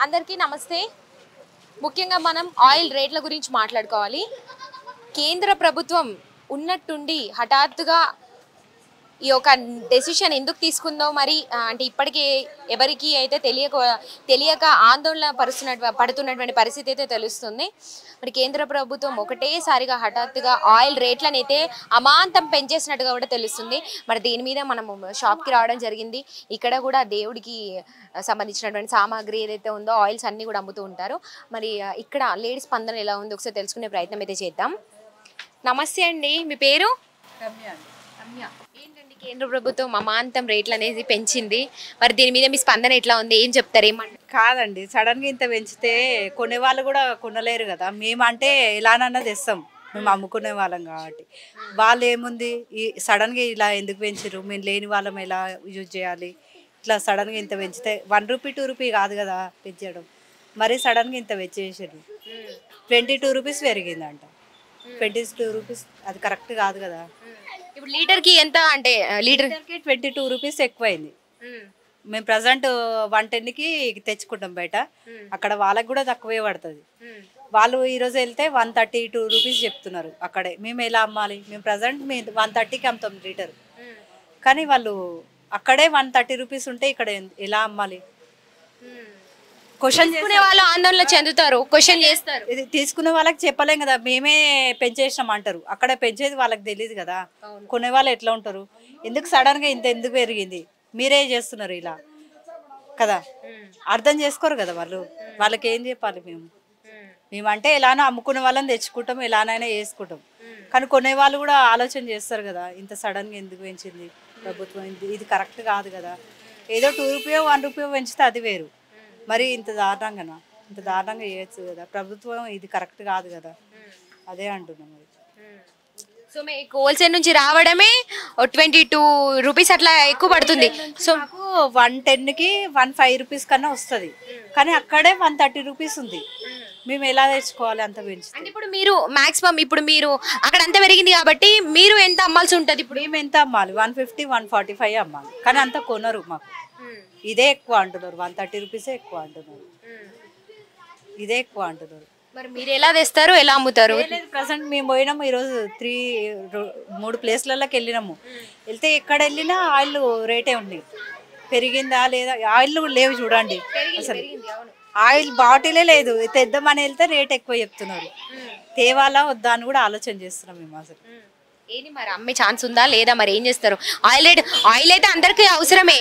అందరికీ నమస్తే. ముఖ్యంగా మనం ఆయిల్ రేట్ల గురించి మాట్లాడుకోవాలి. కేంద్ర ప్రభుత్వం ఉన్నట్టుండి హఠాత్తుగా ఈ యొక్క డెసిషన్ ఎందుకు తీసుకుందో మరి అంటే ఇప్పటికీ ఎవరికి అయితే తెలియక ఆందోళన పడుతున్నటువంటి పరిస్థితి అయితే తెలుస్తుంది. మరి కేంద్ర ప్రభుత్వం ఒకటేసారిగా హఠాత్తుగా ఆయిల్ రేట్లను అయితే అమాంతం పెంచేసినట్టుగా కూడా తెలుస్తుంది. మరి దీని మీద మనము షాప్కి రావడం జరిగింది. ఇక్కడ కూడా దేవుడికి సంబంధించినటువంటి సామాగ్రి ఏదైతే ఉందో ఆయిల్స్ అన్నీ కూడా అమ్ముతూ ఉంటారు. మరి ఇక్కడ లేడీస్ స్పందన ఎలా ఉంది ఒకసారి తెలుసుకునే ప్రయత్నం అయితే చేద్దాం. నమస్తే అండి, మీ పేరు? రమ్య అండి. రమ్య. ఏంటండి కేంద్ర ప్రభుత్వం అమాంతం రేట్లు అనేది పెంచింది, మరి దీని మీద మీ స్పందన ఎట్లా ఉంది, ఏం చెప్తారు? ఏమంటారు? కాదండి, సడన్గా ఇంత పెంచితే కొనే వాళ్ళు కూడా కొనలేరు కదా. మేమంటే ఎలానన్నా తెస్తాం, మేము అమ్ముకునే వాళ్ళం కాబట్టి. వాళ్ళు ఏముంది ఈ సడన్గా ఇలా ఎందుకు పెంచారు, మేము లేని వాళ్ళం ఎలా యూజ్ చేయాలి, ఇట్లా సడన్గా ఇంత పెంచితే 1 రూపీ 2 రూపీ కాదు కదా పెంచడం. మరీ సడన్గా ఇంత పెంచేసారు. 22 రూపీస్ పెరిగిందంట. 22 రూపీస్ అది కరెక్ట్ కాదు కదా. ఇప్పుడు లీటర్కి ఎంత అంటే లీటర్కి 22 రూపీస్ ఎక్కువైంది. మేము ప్రజెంట్ 110కి తెచ్చుకుంటాం బయట, అక్కడ వాళ్ళకి కూడా తక్కువే పడుతుంది. వాళ్ళు ఈరోజు వెళ్తే 132 రూపీస్ చెప్తున్నారు అక్కడే. మేము ఎలా అమ్మాలి? మేము ప్రజెంట్ మేము 130కి అమ్ముతాం లీటర్, కానీ వాళ్ళు అక్కడే 130 రూపీస్ ఉంటే ఇక్కడ ఎలా అమ్మాలి? క్వశ్చన్ చేసుకునే వాళ్ళు ఆందోళన చెందుతారు, క్వశ్చన్ చేస్తారు. ఇది తీసుకునే వాళ్ళకి చెప్పలేం కదా, మేమే పెంచేసినాం అంటారు. అక్కడ పెంచేది వాళ్ళకి తెలియదు కదా. కొనే వాళ్ళు ఎట్లా ఉంటారు? ఎందుకు సడన్గా ఇంత ఎందుకు పెరిగింది, మీరే చేస్తున్నారు ఇలా కదా, అర్థం చేసుకోరు కదా వాళ్ళు. వాళ్ళకి ఏం చెప్పాలి? మేమంటే ఎలానో అమ్ముకునే వాళ్ళని తెచ్చుకుంటాం, ఎలానైనా వేసుకుంటాం. కానీ కొనే వాళ్ళు కూడా ఆలోచన చేస్తారు కదా, ఇంత సడన్గా ఎందుకు పెంచింది ప్రభుత్వం, ఇది కరెక్ట్ కాదు కదా. ఏదో 2 రూపీయో 1 రూపీయో పెంచితే అది వేరు, మరి ఇంత దారుణంగా చేయొచ్చు కదా ప్రభుత్వం. ఇది కరెక్ట్ కాదు కదా, అదే అంటున్నాం. మరి సో మీకు హోల్సేల్ నుంచి రావడమే 22 రూపీస్ అట్లా ఎక్కువ పడుతుంది. సో మాకు 110కి 105 రూపీస్ కన్నా వస్తుంది, కానీ అక్కడే 130 రూపీస్ ఉంది. మేము ఎలా తెచ్చుకోవాలి అంత పెంచి? అంటే ఇప్పుడు మీరు మాక్సిమం ఇప్పుడు మీరు అక్కడ అంత పెరిగింది కాబట్టి మీరు ఎంత అమ్మాల్సి ఉంటుంది? ఇప్పుడు మేము ఎంత అమ్మాలి? 150 145 అమ్మాలి, కానీ అంత కొనరు మాకు. ఇదే ఎక్కువ అంటున్నారు, 130 రూపీసే ఎక్కువ అంటున్నారు, ఇదే ఎక్కువ అంటున్నారు. మరి మీరు ఎలా తెస్తారు, ఎలా అమ్ముతారు? ప్రజెంట్ మేము పోయినాము ఈరోజు 3 ప్లేస్లలోకి వెళ్ళినాము. వెళ్తే ఎక్కడ వెళ్ళినా ఆయిల్ రేటే ఉంది. పెరిగిందా లేదా? ఆయిల్ లేవు చూడండి, అసలు ఆయిల్ బాటిలే లేదు. తెద్దామని వెళ్తే రేట్ ఎక్కువ చెప్తున్నారు. తేవాలా వద్దా అని కూడా ఆలోచన చేస్తున్నాం మేము. అసలు ఏంటి మరి అమ్మే ఛాన్స్ ఉందా లేదా? మరి ఏం చేస్తారు? ఆయిల్ అయితే అందరికీ అవసరమే,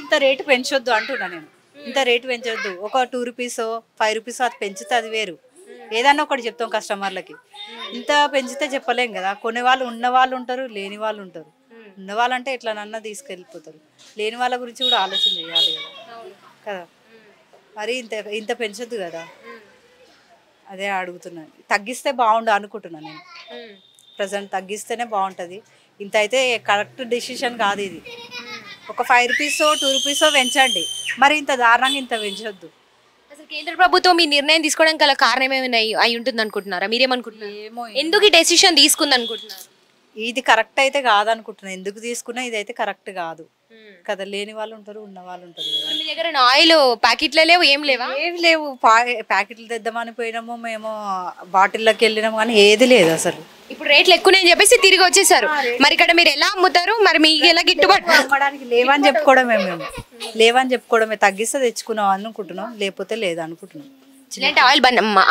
ఇంత రేటు పెంచొద్దు అంటున్నా నేను. ఇంత రేటు పెంచొద్దు. ఒక 2 రూపీసో 5 రూపీసో అది పెంచితే అది వేరు, ఏదన్నా ఒకటి చెప్తాం కస్టమర్లకి. ఇంత పెంచితే చెప్పలేం కదా. కొనే వాళ్ళు ఉన్న వాళ్ళు ఉంటారు, లేని వాళ్ళు ఉంటారు. ఉన్న వాళ్ళంటే ఎట్లనన్నా తీసుకెళ్ళిపోతారు, లేని వాళ్ళ గురించి కూడా ఆలోచన చేయాలి కదా. మరి ఇంత పెంచొద్దు కదా, అదే అడుగుతున్నాను. తగ్గిస్తే బాగుండు అనుకుంటున్నాను నేను. ప్రజెంట్ తగ్గిస్తేనే బాగుంటుంది. ఇంత అయితే కరెక్ట్ డెసిషన్ కాదు ఇది. ఒక 5 రూపీసో 2 రూపీసో పెంచండి, మరి ఇంత దారుణంగా ఇంత పెంచొద్దు. అసలు కేంద్ర ప్రభుత్వం ఈ నిర్ణయం తీసుకోవడానికి గల కారణం ఏమైనా అయి ఉంటుంది అనుకుంటున్నారా? మీరేమనుకుంటున్నారు? ఏమో ఎందుకు ఈ డెసిషన్ తీసుకుంది అనుకుంటున్నారు? ఇది కరెక్ట్ అయితే కాదనుకుంటున్నా. ఎందుకు తీసుకున్నా ఇదైతే కరెక్ట్ కాదు కదా. లేని వాళ్ళు ఉంటారు, ఉన్న వాళ్ళు ఉంటారు కదా. మీ దగ్గర ఆయిల్ ప్యాకెట్లే లేవు, ఏం లేవా? ఏమి లేవు. ప్యాకెట్లు తెద్దామని పోయినాము మేము, బాటిల్లోకి వెళ్ళినాము, కానీ ఏది లేదు అసలు. ఇప్పుడు రేట్లు ఎక్కువ అని చెప్పేసి తిరిగి వచ్చేసారు. మరి ఇక్కడ మీరు ఎలా అమ్ముతారు? మరి మీకు ఎలా గిట్టుబాటు? అమ్మడానికి లేవని చెప్పుకోవడమే, మేము లేవని చెప్పుకోవడమే. తగ్గిస్తే తెచ్చుకున్నాం అనుకుంటున్నాం, లేకపోతే లేదు అనుకుంటున్నాం. అంటే ఆయిల్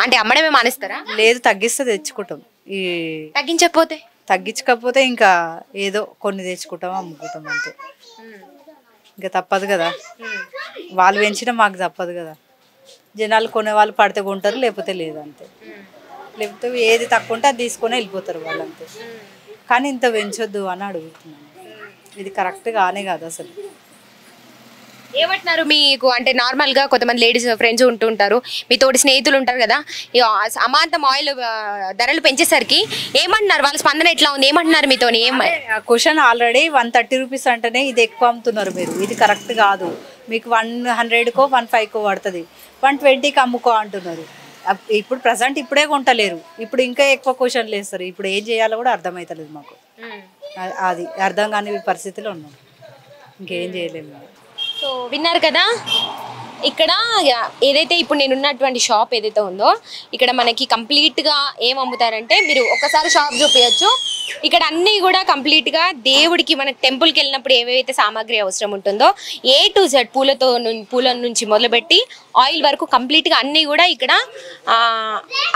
అంటే అమ్మడమే మానేస్తారా? లేదు, తగ్గిస్తే తెచ్చుకుంటాం. ఈ తగ్గించకపోతే ఇంకా ఏదో కొన్ని తెచ్చుకుంటాం, అమ్ముకుంటాం అంతే. ఇంకా తప్పదు కదా, వాళ్ళు పెంచినా మాకు తప్పదు కదా. జనాలు కొనే వాళ్ళు పడితే కొంటారు, లేకపోతే లేదు అంతే. లేకపోతే ఏది తక్కువ ఉంటే అది తీసుకొని వెళ్ళిపోతారు వాళ్ళు అంతే. కానీ ఇంత పెంచొద్దు అని అడుగుతున్నాను. ఇది కరెక్ట్ గానే కాదు అసలు. ఏమంటున్నారు మీకు? అంటే నార్మల్గా కొంతమంది లేడీస్ ఫ్రెండ్స్ ఉంటుంటారు, మీ తోటి స్నేహితులు ఉంటారు కదా, ఈ అమాంతం ఆయిల్ ధరలు పెంచేసరికి ఏమంటున్నారు? వాళ్ళ స్పందన ఎట్లా ఉంది? ఏమంటున్నారు మీతో? క్వశ్చన్ ఆల్రెడీ 130 రూపీస్ అంటేనే ఇది ఎక్కువ అమ్ముతున్నారు మీరు, ఇది కరెక్ట్ కాదు. మీకు 100కో 105కో పడుతుంది, 120కి అమ్ముకో అంటున్నారు. ఇప్పుడు ప్రజెంట్ ఇప్పుడే కొంటలేరు, ఇప్పుడు ఇంకా ఎక్కువ క్వశ్చన్లు వేస్తారు. ఇప్పుడు ఏం చేయాలో కూడా అర్థమవుతలేదు మాకు. అది అర్థం కాని పరిస్థితిలో ఉన్నాం, ఇంకేం చేయలేము. సో విన్నారు కదా, ఇక్కడ ఏదైతే ఇప్పుడు నేను ఉన్నటువంటి షాప్ ఏదైతే ఉందో ఇక్కడ మనకి కంప్లీట్గా ఏం అమ్ముతారంటే మీరు ఒకసారి షాప్ చూపించచ్చు. ఇక్కడ అన్నీ కూడా కంప్లీట్గా దేవుడికి మన టెంపుల్కి వెళ్ళినప్పుడు ఏవైతే సామాగ్రి అవసరం ఉంటుందో A to Z పూల నుంచి మొదలుపెట్టి ఆయిల్ వరకు కంప్లీట్గా అన్నీ కూడా ఇక్కడ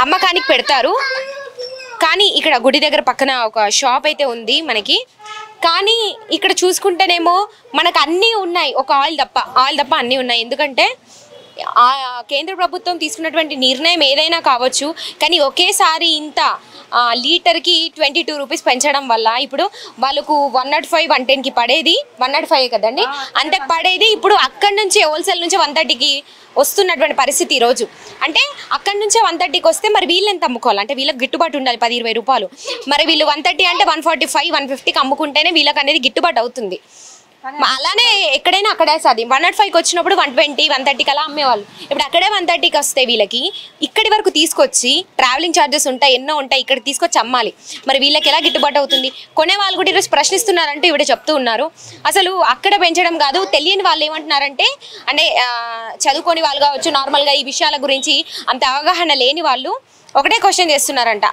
అమ్మకానికి పెడతారు. కానీ ఇక్కడ గుడి దగ్గర పక్కన ఒక షాప్ అయితే ఉంది మనకి. కానీ ఇక్కడ చూసుకుంటేనేమో మనకు అన్నీ ఉన్నాయి, ఒక ఆయిల్ తప్ప అన్నీ ఉన్నాయి. ఎందుకంటే కేంద్ర ప్రభుత్వం తీసుకున్నటువంటి నిర్ణయం ఏదైనా కావచ్చు, కానీ ఒకేసారి ఇంత లీటర్కి 22 రూపీస్ పెంచడం వల్ల ఇప్పుడు వాళ్ళకు 105, 110కి పడేది 105 కదండి, అంతే పడేది ఇప్పుడు అక్కడి నుంచి హోల్సేల్ నుంచి 130కి వస్తున్నటువంటి పరిస్థితి ఈరోజు. అంటే అక్కడి నుంచే 130కి వస్తే మరి వీళ్ళు ఎంత అమ్ముకోవాలి? అంటే వీళ్ళకి గిట్టుబాటు ఉండాలి 10-20 రూపాయలు. మరి వీళ్ళు 130 అంటే 145, 150కి అమ్ముకుంటేనే వీళ్ళకి అనేది గిట్టుబాటు అవుతుంది. అలానే ఎక్కడైనా అక్కడే సాది 105కి వచ్చినప్పుడు 120, 130కి అలా అమ్మేవాళ్ళు. ఇప్పుడు అక్కడే 130కి వస్తే వీళ్ళకి ఇక్కడి వరకు తీసుకొచ్చి ట్రావెలింగ్ ఛార్జెస్ ఉంటాయి, ఎన్నో ఉంటాయి, ఇక్కడ తీసుకొచ్చి అమ్మాలి. మరి వీళ్ళకి ఎలా గిట్టుబాటు అవుతుంది? కొనే వాళ్ళు కూడా ఈరోజు ప్రశ్నిస్తున్నారంటే ఇవిడే చెప్తూ ఉన్నారు. అసలు అక్కడ పెంచడం కాదు, తెలియని వాళ్ళు ఏమంటున్నారంటే అంటే చదువుకోని వాళ్ళు కావచ్చు, నార్మల్గా ఈ విషయాల గురించి అంత అవగాహన లేని వాళ్ళు ఒకటే క్వశ్చన్ చేస్తున్నారంట.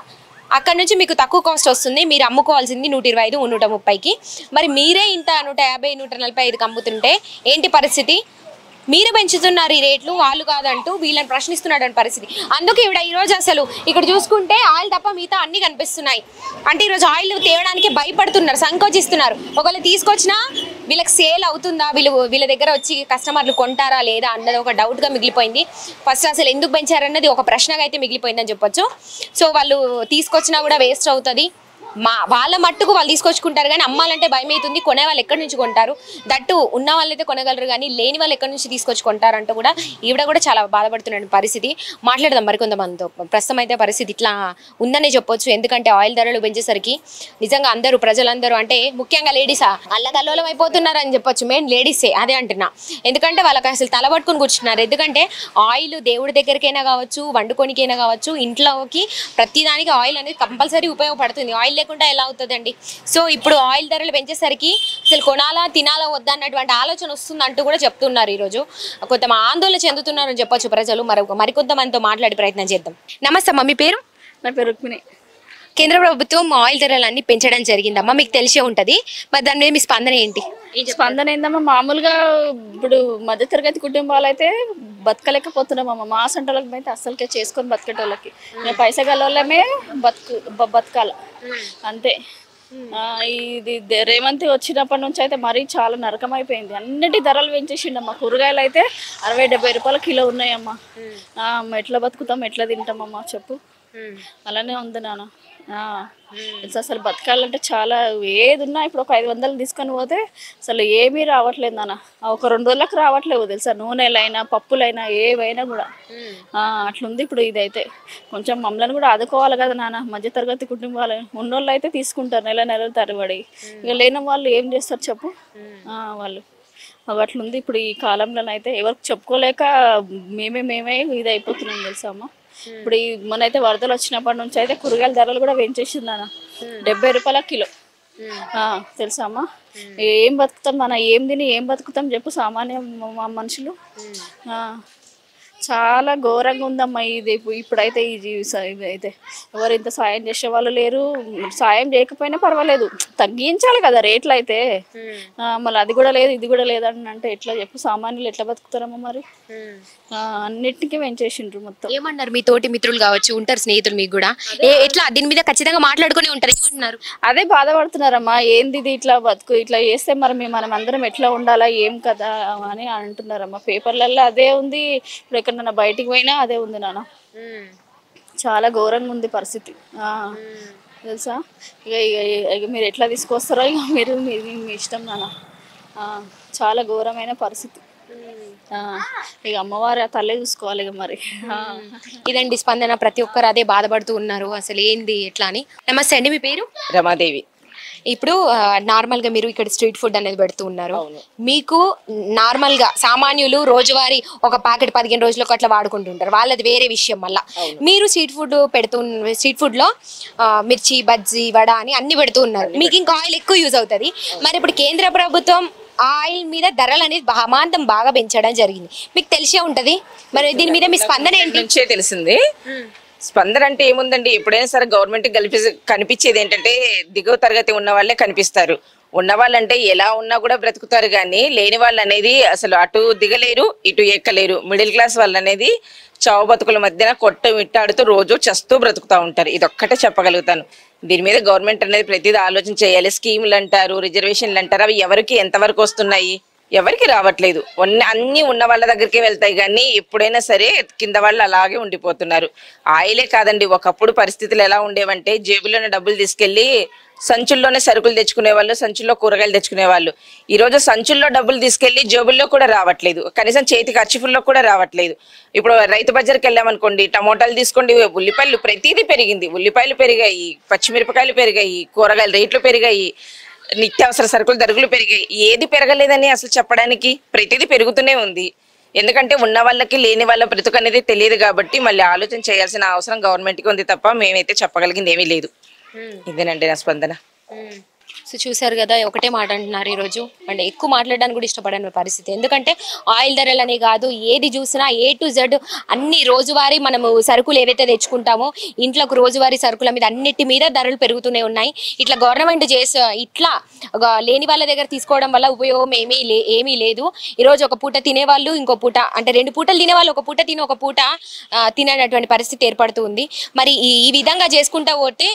అక్కడ నుంచి మీకు తక్కువ కాస్ట్ వస్తుంది, మీరు అమ్ముకోవాల్సింది 125, 130కి. మరి మీరే ఇంత 150, 145కి అమ్ముతుంటే ఏంటి పరిస్థితి? మీరు పెంచుతున్నారు ఈ రేట్లు, వాళ్ళు కాదంటూ వీళ్ళని ప్రశ్నిస్తున్నాడు పరిస్థితి. అందుకే ఈరోజు అసలు ఇక్కడ చూసుకుంటే ఆయిల్ తప్ప మిగతా అన్నీ కనిపిస్తున్నాయి. అంటే ఈరోజు ఆయిల్ తేవడానికి భయపడుతున్నారు, సంకోచిస్తున్నారు. ఒకవేళ తీసుకొచ్చినా వీళ్ళకి సేల్ అవుతుందా, వీళ్ళ దగ్గర వచ్చి కస్టమర్లు కొంటారా లేదా అన్నది ఒక డౌట్గా మిగిలిపోయింది. ఫస్ట్ అసలు ఎందుకు పెంచారన్నది ఒక ప్రశ్నగా అయితే మిగిలిపోయిందని చెప్పొచ్చు. సో వాళ్ళు తీసుకొచ్చినా కూడా వేస్ట్ అవుతుంది. వాళ్ళ మట్టుకు వాళ్ళు తీసుకొచ్చుకుంటారు, కానీ అమ్మాలంటే భయం అవుతుంది. కొనే వాళ్ళు ఎక్కడి నుంచి కొంటారు? దట్టు ఉన్న వాళ్ళైతే కొనగలరు, కానీ లేని వాళ్ళు ఎక్కడి నుంచి తీసుకొచ్చి కొంటారంటూ కూడా ఈవిడ కూడా చాలా బాధపడుతున్న పరిస్థితి. మాట్లాడదాం మరికొంతమందితో. ప్రస్తుతం అయితే పరిస్థితి ఇట్లా ఉందనే చెప్పొచ్చు. ఎందుకంటే ఆయిల్ ధరలు పెంచేసరికి నిజంగా అందరూ ప్రజలందరూ అంటే ముఖ్యంగా లేడీసా అల్లకల్లోలం అయిపోతున్నారు అని చెప్పొచ్చు. మెయిన్ లేడీసే అదే అంటున్నా. ఎందుకంటే వాళ్ళకి అసలు తలబట్టుకుని కూర్చున్నారు. ఎందుకంటే ఆయిల్ దేవుడి దగ్గరికైనా కావచ్చు, వండుకోనికైనా కావచ్చు, ఇంట్లోకి ప్రతిదానికి ఆయిల్ అనేది కంపల్సరీ ఉపయోగపడుతుంది. ఆయిల్ లేకుండా ఎలా అవుతుందండి? సో ఇప్పుడు ఆయిల్ ధరలు పెంచేసరికి అసలు కొనాలా తినాలా వద్దా అన్నటువంటి ఆలోచన వస్తుందంటూ కూడా చెప్తున్నారు. ఈరోజు కొంత ఆందోళన చెందుతున్నారని చెప్పొచ్చు ప్రజలు. మరికొంతమందితో మాట్లాడే ప్రయత్నం చేద్దాం. నమస్తే అమ్మ, మీ పేరు? నా పేరు రుక్మిణి. కేంద్ర ప్రభుత్వం ఆయిల్ ధరలన్నీ పెంచడం జరిగిందమ్మా, మీకు తెలిసే ఉంటుంది. మరి దాని మీద మీ స్పందన ఏంటి? స్పందన ఏందమ్మా, మామూలుగా ఇప్పుడు మధ్యతరగతి కుటుంబాలు అయితే బతకలేకపోతున్నామమ్మ. మా సంటోళ్ళకి అయితే అస్సలకే చేసుకొని బతికేటోళ్ళకి పైసా గలమే బతకాల అంతే. ఇది రేవంత్ వచ్చినప్పటి నుంచి అయితే మరీ చాలా నరకం అయిపోయింది. అన్నిటి ధరలు పెంచేసిండమ్మా. కూరగాయలు అయితే 60-70 రూపాయల కిలో ఉన్నాయమ్మా. ఎట్లా బతుకుతాం, ఎట్లా తింటామమ్మా చెప్పు? అలానే ఉంది నాన్న. అసలు బతకాలంటే చాలా ఏది ఉన్నా ఇప్పుడు ఒక 500 తీసుకొని పోతే అసలు ఏమీ రావట్లేదు నాన్న. ఒక 2 రోజులకు రావట్లేవు తెలుసా, నూనెలైనా పప్పులైనా ఏవైనా కూడా. అట్లుంది ఇప్పుడు. ఇదైతే కొంచెం మమ్మల్ని కూడా ఆదుకోవాలి కదా నాన్న. మధ్యతరగతి కుటుంబాలు ఉన్నోళ్ళు అయితే తీసుకుంటారు నెల తరబడి. ఇక లేని వాళ్ళు ఏం చేస్తారు చెప్పు? వాళ్ళు అట్లుంది ఇప్పుడు. ఈ కాలంలోనైతే ఎవరికి చెప్పుకోలేక మేమే ఇది అయిపోతున్నాం తెలుసా అమ్మ. ఇప్పుడు మొన్నైతే వరదలు వచ్చినప్పటి నుంచి అయితే కూరగాయల ధరలు కూడా పెంచేసింది అన్న. 70 రూపాయల కిలో తెలుసా అమ్మా. ఏం బతుకుతాం మన, ఏం తిని ఏం బతుకుతాం చెప్పు సామాన్య మనుషులు? చాలా ఘోరంగా ఉందమ్మా ఇది. ఇప్పుడైతే అయితే ఎవరు ఇంత సాయం చేసే వాళ్ళు లేరు. సాయం చేయకపోయినా పర్వాలేదు, తగ్గించాలి కదా రేట్లు అయితే. మళ్ళీ అది కూడా లేదు ఇది కూడా లేదని అంటే ఎట్లా చెప్పు? సామాన్యులు ఎట్లా బతుకుతారమ్మా మరి? అన్నిటికీ పెంచేసిండ్రు మొత్తం. ఏమన్నారు మీ తోటి మిత్రులు కావచ్చు, ఉంటారు స్నేహితులు మీకు కూడా, ఎట్లా దీని మీద ఖచ్చితంగా మాట్లాడుకునే ఉంటారు, ఏమంటున్నారు? అదే బాధపడుతున్నారమ్మా. ఏంది ఇది ఇట్లా బతుకు, ఇట్లా చేస్తే మరి మనం అందరం ఎట్లా ఉండాలా ఏం కదా అని అంటున్నారమ్మా. పేపర్లలో అదే ఉంది, ఇప్పుడు ఎక్కడన్నా బయటికి పోయినా అదే ఉంది నాన్న. చాలా ఘోరంగా ఉంది పరిస్థితి తెలుసా. ఇక మీరు ఎట్లా తీసుకొస్తారో ఇక మీరు మీ ఇష్టం నాన్న. చాలా ఘోరమైన పరిస్థితి. ఇక అమ్మవారి తల్లే చూసుకోవాలి ఇక మరి. ఇదండి స్పందన. ప్రతి ఒక్కరు అదే బాధపడుతూ ఉన్నారు, అసలు ఏంది ఎట్లా అని. నమస్తే అండి, మీ పేరు? రమాదేవి. ఇప్పుడు నార్మల్గా మీరు ఇక్కడ స్ట్రీట్ ఫుడ్ అనేది పెడుతూ ఉన్నారు. మీకు నార్మల్గా సామాన్యులు రోజువారీ ఒక ప్యాకెట్ 15 రోజులకు అట్లా వాడుకుంటుంటారు, వాళ్ళది వేరే విషయం. మళ్ళీ మీరు స్ట్రీట్ ఫుడ్ లో మిర్చి, బజ్జీ, వడ అని అన్ని పెడుతూ ఉన్నారు. మీకు ఇంకా ఆయిల్ ఎక్కువ యూజ్ అవుతుంది. మరి ఇప్పుడు కేంద్ర ప్రభుత్వం ఆయిల్ మీద ధరలు అనేది అమాంతం బాగా పెంచడం జరిగింది. మీకు తెలిసే ఉంటది. మరి దీని మీద మీ స్పందన ఏంటి? నుంచే తెలిసింది. స్పందన అంటే ఏముందండి, ఎప్పుడైనా సరే గవర్నమెంట్ కనిపించేది ఏంటంటే దిగువ తరగతి ఉన్న వాళ్ళే కనిపిస్తారు. ఉన్న వాళ్ళంటే ఎలా ఉన్నా కూడా బ్రతుకుతారు, కానీ లేని వాళ్ళు అనేది అసలు అటు దిగలేరు ఇటు ఎక్కలేరు. మిడిల్ క్లాస్ వాళ్ళు అనేది చావు బతుకుల మధ్యన మిట్టాడుతూ రోజు చస్తూ బ్రతుకుతూ ఉంటారు. ఇదొక్కటే చెప్పగలుగుతాను. దీని మీద గవర్నమెంట్ అనేది ప్రతిదీ ఆలోచన చేయాలి. స్కీములు అంటారు, రిజర్వేషన్లు అంటారు, అవి ఎవరికి ఎంతవరకు వస్తున్నాయి? ఎవరికి రావట్లేదు. అన్ని ఉన్న వాళ్ళ దగ్గరికి వెళ్తాయి, కానీ ఎప్పుడైనా సరే కింద వాళ్ళు అలాగే ఉండిపోతున్నారు. ఆయిలే కాదండి, ఒకప్పుడు పరిస్థితులు ఎలా ఉండేవంటే జేబులోనే డబ్బులు తీసుకెళ్లి సంచుల్లోనే సరుకులు తెచ్చుకునే వాళ్ళు, సంచుల్లో కూరగాయలు తెచ్చుకునే వాళ్ళు. ఈ రోజు సంచుల్లో డబ్బులు తీసుకెళ్లి జేబుల్లో కూడా రావట్లేదు, కనీసం చేతి ఖర్చుల్లో కూడా రావట్లేదు. ఇప్పుడు రైతు బజార్కి వెళ్ళామనుకోండి, టమోటాలు తీసుకోండి, ఉల్లిపాయలు ప్రతిదీ పెరిగింది. ఉల్లిపాయలు పెరిగాయి, పచ్చిమిరపకాయలు పెరిగాయి, కూరగాయల రేట్లు పెరిగాయి, నిత్యావసర సరుకులు ధరలు పెరిగాయి. ఏది పెరగలేదని అసలు చెప్పడానికి? ప్రతిదీ పెరుగుతూనే ఉంది. ఎందుకంటే ఉన్న వాళ్ళకి లేని వాళ్ళ బ్రతుకు అనేది తెలియదు కాబట్టి మళ్ళీ ఆలోచన చేయాల్సిన అవసరం గవర్నమెంట్కి ఉంది తప్ప మేమైతే చెప్పగలిగింది ఏమీ లేదు. ఇదేనండి నా స్పందన. సో చూసారు కదా, ఒకటే మాట అంటున్నారు ఈరోజు. అంటే ఎక్కువ మాట్లాడడానికి కూడా ఇష్టపడని పరిస్థితి. ఎందుకంటే ఆయిల్ ధరలనే కాదు, ఏది చూసినా A to Z అన్ని రోజువారీ మనము సరుకులు ఏవైతే తెచ్చుకుంటామో ఇంట్లోకి రోజువారీ సరుకుల మీద అన్నిటి మీద ధరలు పెరుగుతూనే ఉన్నాయి. ఇట్లా గవర్నమెంట్ ఇట్లా లేని వాళ్ళ దగ్గర తీసుకోవడం వల్ల ఉపయోగం ఏమీ లేదు. ఈరోజు ఒక పూట తినేవాళ్ళు ఇంకో పూట, అంటే 2 పూటలు తినేవాళ్ళు ఒక పూట తిని ఒక పూట తినేటటువంటి పరిస్థితి ఏర్పడుతుంది. మరి ఈ విధంగా చేసుకుంటా పోతే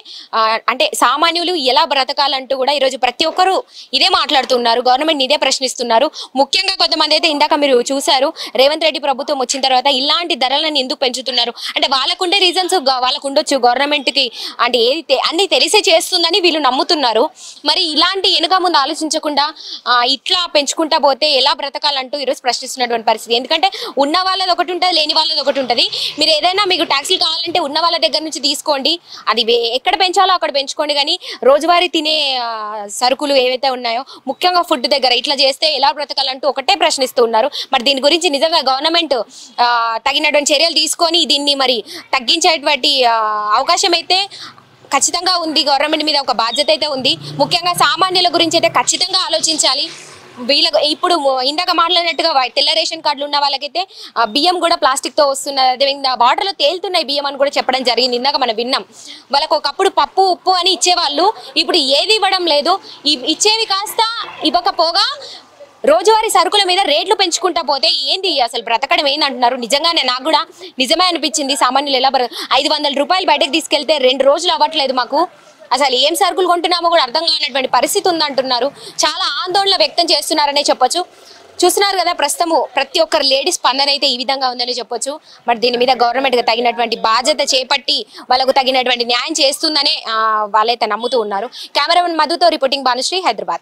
అంటే సామాన్యులు ఎలా బ్రతకాలంటూ కూడా ఈరోజు ప్రతి ఒక్కరు ఇదే మాట్లాడుతున్నారు. గవర్నమెంట్ ఇదే ప్రశ్నిస్తున్నారు. ముఖ్యంగా కొంతమంది అయితే ఇందాక మీరు చూసారు, రేవంత్ రెడ్డి ప్రభుత్వం వచ్చిన తర్వాత ఇలాంటి ధరలను ఎందుకు పెంచుతున్నారు అంటే వాళ్ళకుండే రీజన్స్ వాళ్ళకు ఉండొచ్చు. గవర్నమెంట్కి అంటే ఏది అన్ని తెలిసే చేస్తుందని వీళ్ళు నమ్ముతున్నారు. మరి ఇలాంటి వెనుక ముందు ఆలోచించకుండా ఇట్లా పెంచుకుంటా పోతే ఎలా బ్రతకాలంటూ ఈరోజు ప్రశ్నిస్తున్నటువంటి పరిస్థితి. ఎందుకంటే ఉన్న వాళ్ళది ఒకటి ఉంటుంది, లేని వాళ్ళది ఒకటి ఉంటుంది. మీరు ఏదైనా మీకు ట్యాక్సీలు కావాలంటే ఉన్న వాళ్ళ దగ్గర నుంచి తీసుకోండి, అది ఎక్కడ పెంచాలో అక్కడ పెంచుకోండి. కానీ రోజువారీ తినే సరుకులు ఏవైతే ఉన్నాయో ముఖ్యంగా ఫుడ్ దగ్గర ఇట్లా చేస్తే ఎలా బ్రతకాలంటూ ఒకటే ప్రశ్నిస్తూ ఉన్నారు. మరి దీని గురించి నిజంగా గవర్నమెంట్ తగినటువంటి చర్యలు తీసుకొని దీన్ని మరి తగ్గించేటువంటి అవకాశం అయితే ఖచ్చితంగా ఉంది. గవర్నమెంట్ మీద ఒక బాధ్యత అయితే ఉంది. ముఖ్యంగా సామాన్యుల గురించి అయితే ఖచ్చితంగా ఆలోచించాలి. వీళ్ళకు ఇప్పుడు ఇందాక మాట్లాడినట్టుగా తెల్ల రేషన్ కార్డులు ఉన్న వాళ్ళకైతే బియ్యం కూడా ప్లాస్టిక్తో వస్తున్నది, అదేవిధంగా వాటర్లో తేలుతున్నాయి బియ్యం అని కూడా చెప్పడం జరిగింది. ఇందాక మనం విన్నాం. వాళ్ళకు ఒకప్పుడు పప్పు ఉప్పు అని ఇచ్చేవాళ్ళు, ఇప్పుడు ఏది ఇవ్వడం లేదు. ఇచ్చేవి కాస్త ఇవ్వకపోగా రోజువారీ సరుకుల మీద రేట్లు పెంచుకుంటా పోతే ఏంది అసలు బ్రతకడం ఏందంటున్నారు. నిజంగానే నాకు కూడా నిజమే అనిపించింది. సామాన్యులు ఎలా 500 రూపాయలు బయటకు తీసుకెళ్తే 2 రోజులు అవ్వట్లేదు మాకు. అసలు ఏం సరుకులు కొంటున్నామో కూడా అర్థం కానటువంటి పరిస్థితి ఉందంటున్నారు. చాలా ఆందోళన వ్యక్తం చేస్తున్నారనే చెప్పొచ్చు. చూస్తున్నారు కదా, ప్రస్తుతము ప్రతి ఒక్కరు లేడీస్ స్పందన అయితే ఈ విధంగా ఉందని చెప్పొచ్చు. మరి దీని మీద గవర్నమెంట్గా తగినటువంటి బాధ్యత చేపట్టి వాళ్ళకు తగినటువంటి న్యాయం చేస్తుందనే వాళ్ళైతే నమ్ముతూ ఉన్నారు. కెమెరామెన్ మధుతో రిపోర్టింగ్ భానుశ్రీ, హైదరాబాద్.